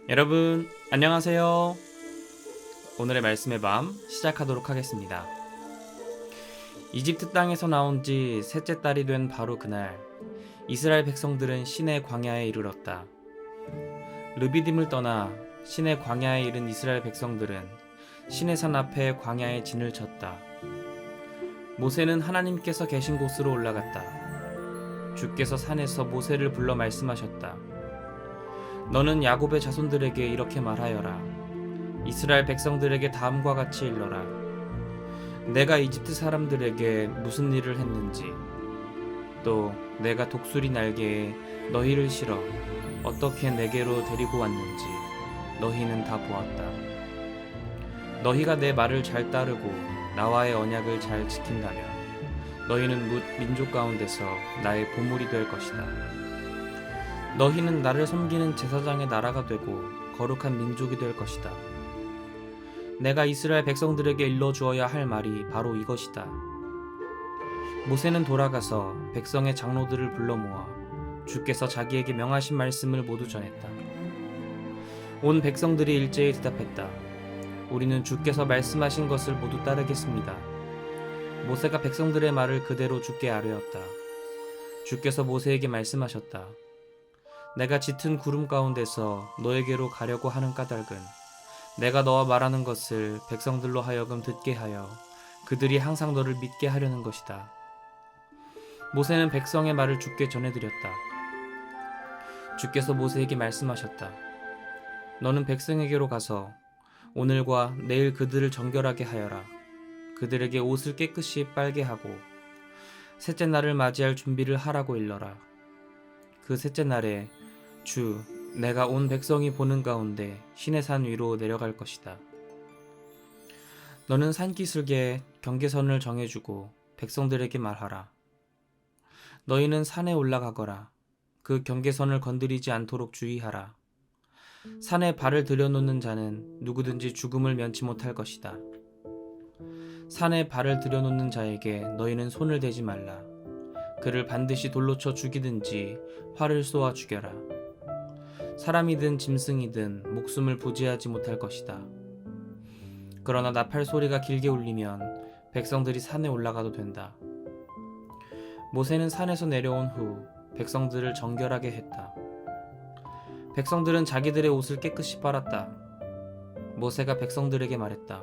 여러분, 안녕하세요. 오늘의 말씀의 밤 시작하도록 하겠습니다. 이집트 땅에서 나온 지 셋째 달이 된 바로 그날, 이스라엘 백성들은 시내 광야에 이르렀다. 르비딤을 떠나 시내 광야에 이른 이스라엘 백성들은 시내산 앞에 광야에 진을 쳤다. 모세는 하나님께서 계신 곳으로 올라갔다. 주께서 산에서 모세를 불러 말씀하셨다. 너는 야곱의 자손들에게 이렇게 말하여라. 이스라엘 백성들에게 다음과 같이 일러라. 내가 이집트 사람들에게 무슨 일을 했는지, 또 내가 독수리 날개에 너희를 실어 어떻게 내게로 데리고 왔는지 너희는 다 보았다. 너희가 내 말을 잘 따르고 나와의 언약을 잘 지킨다면 너희는 뭇 민족 가운데서 나의 보물이 될 것이다. 너희는 나를 섬기는 제사장의 나라가 되고 거룩한 민족이 될 것이다. 내가 이스라엘 백성들에게 일러주어야 할 말이 바로 이것이다. 모세는 돌아가서 백성의 장로들을 불러 모아 주께서 자기에게 명하신 말씀을 모두 전했다. 온 백성들이 일제히 대답했다. 우리는 주께서 말씀하신 것을 모두 따르겠습니다. 모세가 백성들의 말을 그대로 주께 아뢰었다. 주께서 모세에게 말씀하셨다. 내가 짙은 구름 가운데서 너에게로 가려고 하는 까닭은 내가 너와 말하는 것을 백성들로 하여금 듣게 하여 그들이 항상 너를 믿게 하려는 것이다. 모세는 백성의 말을 주께 전해드렸다. 주께서 모세에게 말씀하셨다. 너는 백성에게로 가서 오늘과 내일 그들을 정결하게 하여라. 그들에게 옷을 깨끗이 빨게 하고 셋째 날을 맞이할 준비를 하라고 일러라. 그 셋째 날에 내가 온 백성이 보는 가운데 시내산 위로 내려갈 것이다. 너는 산기슭에 경계선을 정해주고 백성들에게 말하라. 너희는 산에 올라가거라. 그 경계선을 건드리지 않도록 주의하라. 산에 발을 들여놓는 자는 누구든지 죽음을 면치 못할 것이다. 산에 발을 들여놓는 자에게 너희는 손을 대지 말라. 그를 반드시 돌로 쳐 죽이든지 활을 쏘아 죽여라. 사람이든 짐승이든 목숨을 부지하지 못할 것이다. 그러나 나팔 소리가 길게 울리면 백성들이 산에 올라가도 된다. 모세는 산에서 내려온 후 백성들을 정결하게 했다. 백성들은 자기들의 옷을 깨끗이 빨았다. 모세가 백성들에게 말했다.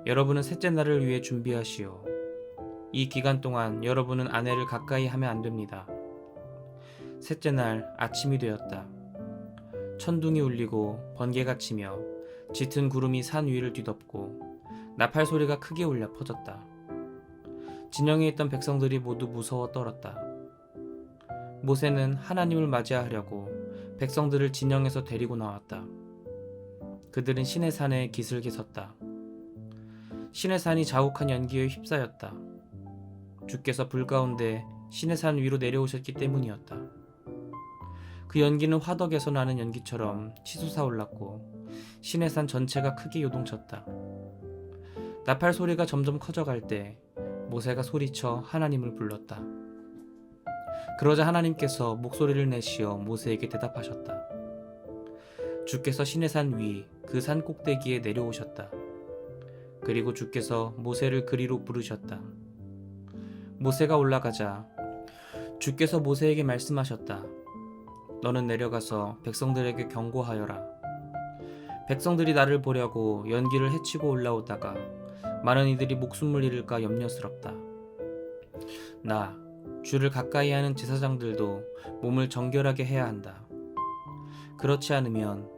여러분은 셋째 날을 위해 준비하시오. 이 기간 동안 여러분은 아내를 가까이 하면 안 됩니다. 셋째 날 아침이 되었다. 천둥이 울리고 번개가 치며 짙은 구름이 산 위를 뒤덮고 나팔 소리가 크게 울려 퍼졌다. 진영에 있던 백성들이 모두 무서워 떨었다. 모세는 하나님을 맞이하려고 백성들을 진영에서 데리고 나왔다. 그들은 시내산에 기슭에 섰다. 시내산이 자욱한 연기에 휩싸였다. 주께서 불 가운데 시내산 위로 내려오셨기 때문이었다. 그 연기는 화덕에서 나는 연기처럼 치솟아 올랐고 시내산 전체가 크게 요동쳤다. 나팔 소리가 점점 커져갈 때 모세가 소리쳐 하나님을 불렀다. 그러자 하나님께서 목소리를 내시어 모세에게 대답하셨다. 주께서 시내산 위 그 산 꼭대기에 내려오셨다. 그리고 주께서 모세를 그리로 부르셨다. 모세가 올라가자 주께서 모세에게 말씀하셨다. 너는 내려가서 백성들에게 경고하여라. 백성들이 나를 보려고 연기를 헤치고 올라오다가 많은 이들이 목숨을 잃을까 염려스럽다. 나 주를 가까이 하는 제사장들도 몸을 정결하게 해야 한다. 그렇지 않으면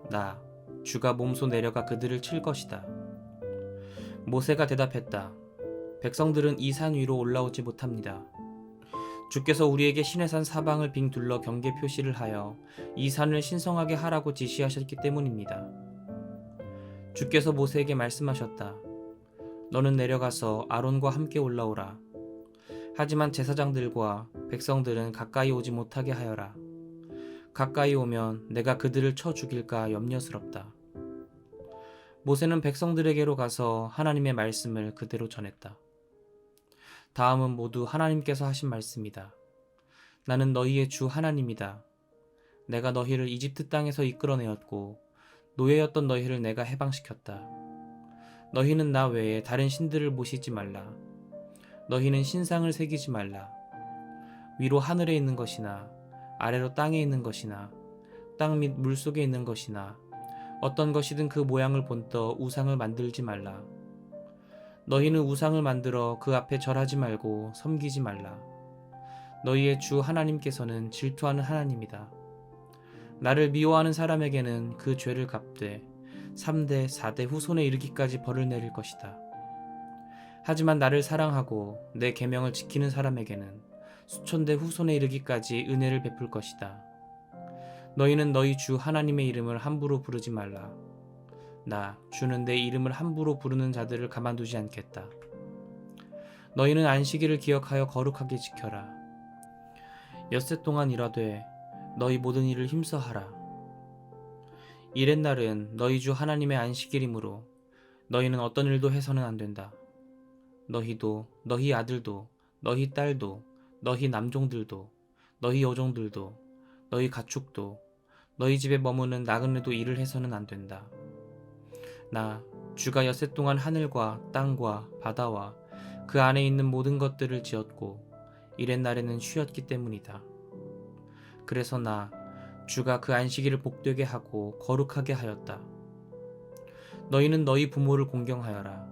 주가 몸소 내려가 그들을 칠 것이다. 모세가 대답했다. 백성들은 이 산 위로 올라오지 못합니다. 주께서 우리에게 시내산 사방을 빙 둘러 경계 표시를 하여 이 산을 신성하게 하라고 지시하셨기 때문입니다. 주께서 모세에게 말씀하셨다. 너는 내려가서 아론과 함께 올라오라. 하지만 제사장들과 백성들은 가까이 오지 못하게 하여라. 가까이 오면 내가 그들을 쳐 죽일까 염려스럽다. 모세는 백성들에게로 가서 하나님의 말씀을 그대로 전했다. 다음은 모두 하나님께서 하신 말씀이다. 나는 너희의 주 하나님이다. 내가 너희를 이집트 땅에서 이끌어내었고 노예였던 너희를 내가 해방시켰다. 너희는 나 외에 다른 신들을 모시지 말라. 너희는 신상을 새기지 말라. 위로 하늘에 있는 것이나 아래로 땅에 있는 것이나 땅 및 물속에 있는 것이나 어떤 것이든 그 모양을 본떠 우상을 만들지 말라. 너희는 우상을 만들어 그 앞에 절하지 말고 섬기지 말라. 너희의 주 하나님께서는 질투하는 하나님이다. 나를 미워하는 사람에게는 그 죄를 갚되 3대 4대 후손에 이르기까지 벌을 내릴 것이다. 하지만 나를 사랑하고 내 계명을 지키는 사람에게는 수천대 후손에 이르기까지 은혜를 베풀 것이다. 너희는 너희 주 하나님의 이름을 함부로 부르지 말라. 나 주는 내 이름을 함부로 부르는 자들을 가만두지 않겠다. 너희는 안식일을 기억하여 거룩하게 지켜라. 엿새 동안 일하되 너희 모든 일을 힘써 하라. 이렛날은 너희 주 하나님의 안식일이므로 너희는 어떤 일도 해서는 안 된다. 너희도 너희 아들도 너희 딸도 너희 남종들도 너희 여종들도 너희 가축도 너희 집에 머무는 나그네도 일을 해서는 안 된다. 나 주가 엿새 동안 하늘과 땅과 바다와 그 안에 있는 모든 것들을 지었고 이렛날에는 쉬었기 때문이다. 그래서 나 주가 그 안식일을 복되게 하고 거룩하게 하였다. 너희는 너희 부모를 공경하여라.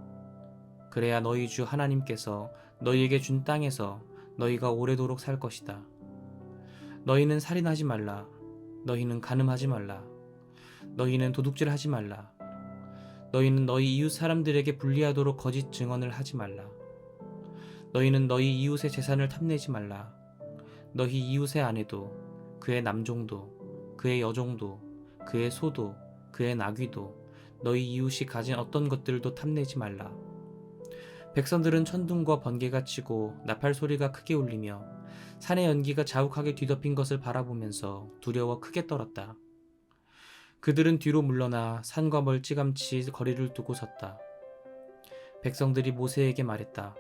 그래야 너희 주 하나님께서 너희에게 준 땅에서 너희가 오래도록 살 것이다. 너희는 살인하지 말라. 너희는 간음하지 말라. 너희는 도둑질하지 말라. 너희는 너희 이웃 사람들에게 불리하도록 거짓 증언을 하지 말라. 너희는 너희 이웃의 재산을 탐내지 말라. 너희 이웃의 아내도 그의 남종도 그의 여종도 그의 소도 그의 나귀도 너희 이웃이 가진 어떤 것들도 탐내지 말라. 백성들은 천둥과 번개가 치고 나팔 소리가 크게 울리며 산의 연기가 자욱하게 뒤덮인 것을 바라보면서 두려워 크게 떨었다. 그들은 뒤로 물러나 산과 멀찌감치 거리를 두고 섰다. 백성들이 모세에게 말했다.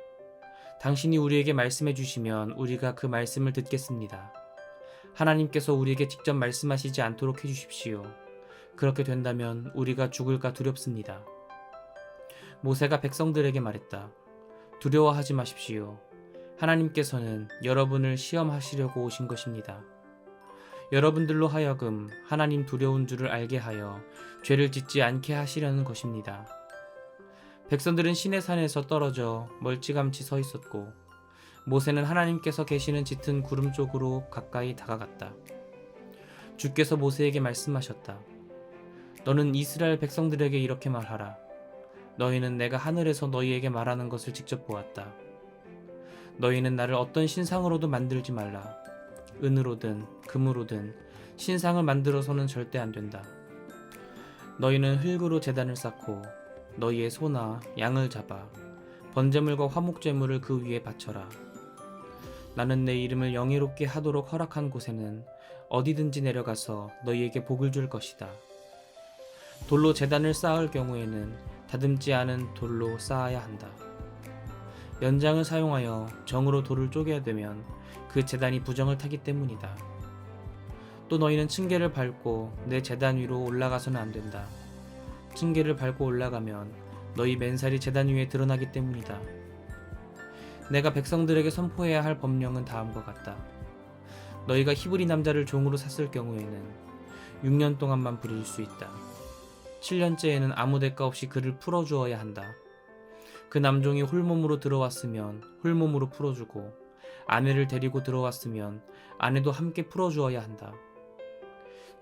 당신이 우리에게 말씀해 주시면 우리가 그 말씀을 듣겠습니다. 하나님께서 우리에게 직접 말씀하시지 않도록 해주십시오. 그렇게 된다면 우리가 죽을까 두렵습니다. 모세가 백성들에게 말했다. 두려워하지 마십시오. 하나님께서는 여러분을 시험하시려고 오신 것입니다. 여러분들로 하여금 하나님 두려운 줄을 알게 하여 죄를 짓지 않게 하시려는 것입니다. 백성들은 시내산에서 떨어져 멀찌감치 서 있었고 모세는 하나님께서 계시는 짙은 구름 쪽으로 가까이 다가갔다. 주께서 모세에게 말씀하셨다. 너는 이스라엘 백성들에게 이렇게 말하라. 너희는 내가 하늘에서 너희에게 말하는 것을 직접 보았다. 너희는 나를 어떤 신상으로도 만들지 말라. 은으로든 금으로든 신상을 만들어서는 절대 안 된다. 너희는 흙으로 제단을 쌓고 너희의 소나 양을 잡아 번제물과 화목제물을 그 위에 바쳐라. 나는 내 이름을 영예롭게 하도록 허락한 곳에는 어디든지 내려가서 너희에게 복을 줄 것이다. 돌로 제단을 쌓을 경우에는 다듬지 않은 돌로 쌓아야 한다. 연장을 사용하여 정으로 돌을 쪼개야 되면 그 제단이 부정을 타기 때문이다. 또 너희는 층계를 밟고 내 제단 위로 올라가서는 안 된다. 층계를 밟고 올라가면 너희 맨살이 제단 위에 드러나기 때문이다. 내가 백성들에게 선포해야 할 법령은 다음과 같다. 너희가 히브리 남자를 종으로 샀을 경우에는 6년 동안만 부릴 수 있다. 7년째에는 아무 대가 없이 그를 풀어주어야 한다. 그 남종이 홀몸으로 들어왔으면 홀몸으로 풀어주고 아내를 데리고 들어왔으면 아내도 함께 풀어주어야 한다.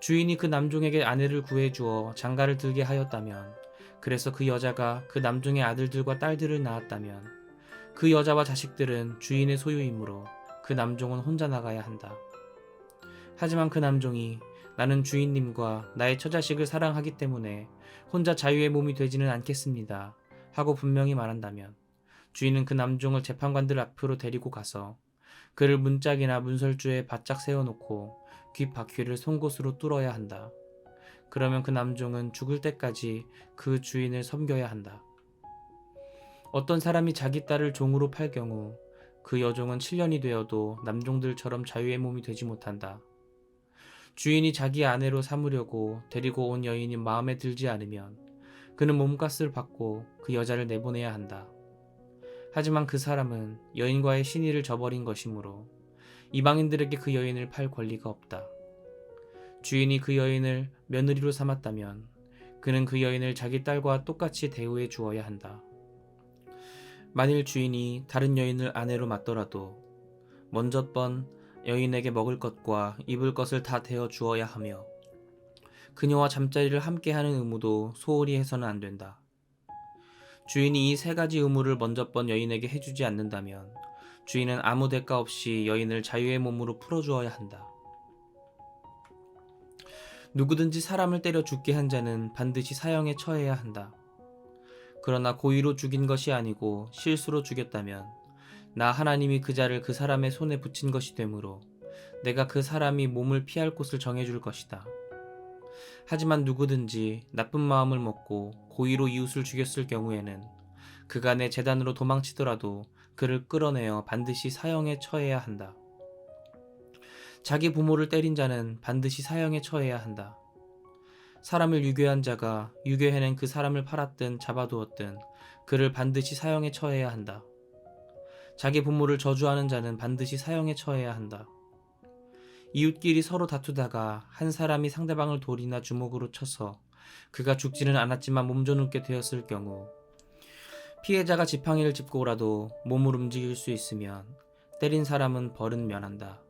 주인이 그 남종에게 아내를 구해주어 장가를 들게 하였다면, 그래서 그 여자가 그 남종의 아들들과 딸들을 낳았다면 그 여자와 자식들은 주인의 소유이므로 그 남종은 혼자 나가야 한다. 하지만 그 남종이 나는 주인님과 나의 처자식을 사랑하기 때문에 혼자 자유의 몸이 되지는 않겠습니다 하고 분명히 말한다면 주인은 그 남종을 재판관들 앞으로 데리고 가서 그를 문짝이나 문설주에 바짝 세워놓고 귀 바퀴를 송곳으로 뚫어야 한다. 그러면 그 남종은 죽을 때까지 그 주인을 섬겨야 한다. 어떤 사람이 자기 딸을 종으로 팔 경우 그 여종은 7년이 되어도 남종들처럼 자유의 몸이 되지 못한다. 주인이 자기 아내로 삼으려고 데리고 온 여인이 마음에 들지 않으면 그는 몸값을 받고 그 여자를 내보내야 한다. 하지만 그 사람은 여인과의 신의를 저버린 것이므로 이방인들에게 그 여인을 팔 권리가 없다. 주인이 그 여인을 며느리로 삼았다면 그는 그 여인을 자기 딸과 똑같이 대우해 주어야 한다. 만일 주인이 다른 여인을 아내로 맞더라도 먼저 번 여인에게 먹을 것과 입을 것을 다 대어 주어야 하며 그녀와 잠자리를 함께 하는 의무도 소홀히 해서는 안 된다. 주인이 이 세 가지 의무를 먼저 번 여인에게 해주지 않는다면 주인은 아무 대가 없이 여인을 자유의 몸으로 풀어주어야 한다. 누구든지 사람을 때려 죽게 한 자는 반드시 사형에 처해야 한다. 그러나 고의로 죽인 것이 아니고 실수로 죽였다면 나 하나님이 그 자를 그 사람의 손에 붙인 것이 되므로 내가 그 사람이 몸을 피할 곳을 정해줄 것이다. 하지만 누구든지 나쁜 마음을 먹고 고의로 이웃을 죽였을 경우에는 그가 내 재단으로 도망치더라도 그를 끌어내어 반드시 사형에 처해야 한다. 자기 부모를 때린 자는 반드시 사형에 처해야 한다. 사람을 유괴한 자가 유괴해낸 그 사람을 팔았든 잡아두었든 그를 반드시 사형에 처해야 한다. 자기 부모를 저주하는 자는 반드시 사형에 처해야 한다. 이웃끼리 서로 다투다가 한 사람이 상대방을 돌이나 주먹으로 쳐서 그가 죽지는 않았지만 몸져눕게 되었을 경우 피해자가 지팡이를 짚고라도 몸을 움직일 수 있으면 때린 사람은 벌은 면한다.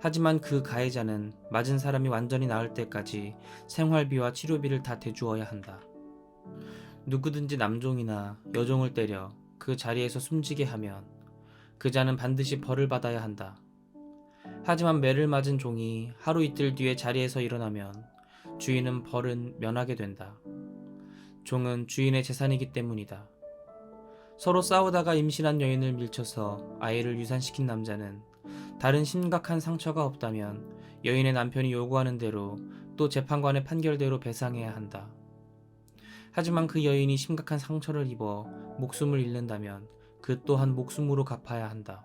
하지만 그 가해자는 맞은 사람이 완전히 나을 때까지 생활비와 치료비를 다 대주어야 한다. 누구든지 남종이나 여종을 때려 그 자리에서 숨지게 하면 그 자는 반드시 벌을 받아야 한다. 하지만 매를 맞은 종이 하루 이틀 뒤에 자리에서 일어나면 주인은 벌은 면하게 된다. 종은 주인의 재산이기 때문이다. 서로 싸우다가 임신한 여인을 밀쳐서 아이를 유산시킨 남자는 다른 심각한 상처가 없다면 여인의 남편이 요구하는 대로 또 재판관의 판결대로 배상해야 한다. 하지만 그 여인이 심각한 상처를 입어 목숨을 잃는다면 그 또한 목숨으로 갚아야 한다.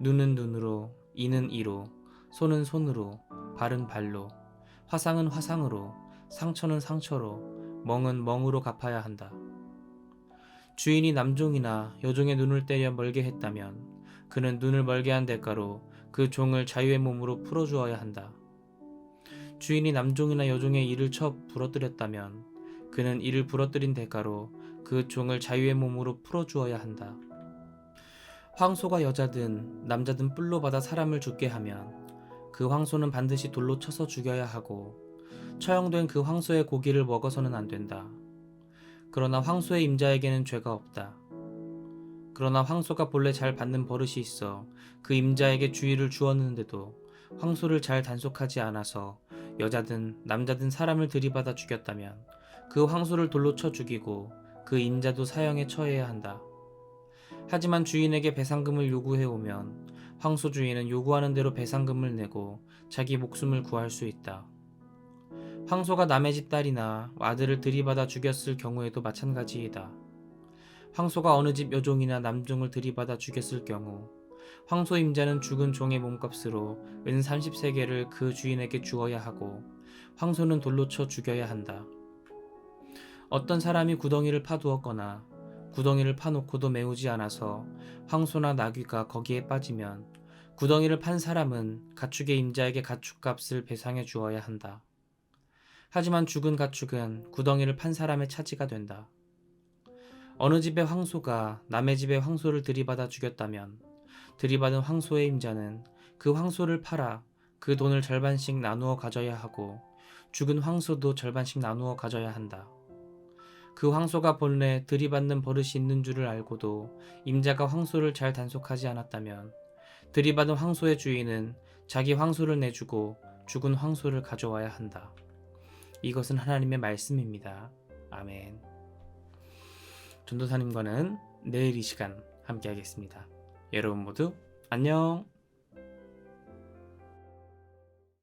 눈은 눈으로, 이는 이로, 손은 손으로, 발은 발로, 화상은 화상으로, 상처는 상처로, 멍은 멍으로 갚아야 한다. 주인이 남종이나 여종의 눈을 때려 멀게 했다면 그는 눈을 멀게 한 대가로 그 종을 자유의 몸으로 풀어주어야 한다. 주인이 남종이나 여종의 이를 쳐 부러뜨렸다면 그는 이를 부러뜨린 대가로 그 종을 자유의 몸으로 풀어주어야 한다. 황소가 여자든 남자든 뿔로 받아 사람을 죽게 하면 그 황소는 반드시 돌로 쳐서 죽여야 하고 처형된 그 황소의 고기를 먹어서는 안 된다. 그러나 황소의 임자에게는 죄가 없다. 그러나 황소가 본래 잘 받는 버릇이 있어 그 임자에게 주의를 주었는데도 황소를 잘 단속하지 않아서 여자든 남자든 사람을 들이받아 죽였다면 그 황소를 돌로 쳐 죽이고 그 임자도 사형에 처해야 한다. 하지만 주인에게 배상금을 요구해오면 황소 주인은 요구하는 대로 배상금을 내고 자기 목숨을 구할 수 있다. 황소가 남의 집 딸이나 아들을 들이받아 죽였을 경우에도 마찬가지이다. 황소가 어느 집 여종이나 남종을 들이받아 죽였을 경우 황소 임자는 죽은 종의 몸값으로 은 30세겔을 그 주인에게 주어야 하고 황소는 돌로 쳐 죽여야 한다. 어떤 사람이 구덩이를 파두었거나 구덩이를 파놓고도 메우지 않아서 황소나 나귀가 거기에 빠지면 구덩이를 판 사람은 가축의 임자에게 가축값을 배상해 주어야 한다. 하지만 죽은 가축은 구덩이를 판 사람의 차지가 된다. 어느 집의 황소가 남의 집의 황소를 들이받아 죽였다면 들이받은 황소의 임자는 그 황소를 팔아 그 돈을 절반씩 나누어 가져야 하고 죽은 황소도 절반씩 나누어 가져야 한다. 그 황소가 본래 들이받는 버릇이 있는 줄을 알고도 임자가 황소를 잘 단속하지 않았다면 들이받은 황소의 주인은 자기 황소를 내주고 죽은 황소를 가져와야 한다. 이것은 하나님의 말씀입니다. 아멘. 전도사님과는 내일 이 시간 함께 하겠습니다. 여러분 모두 안녕.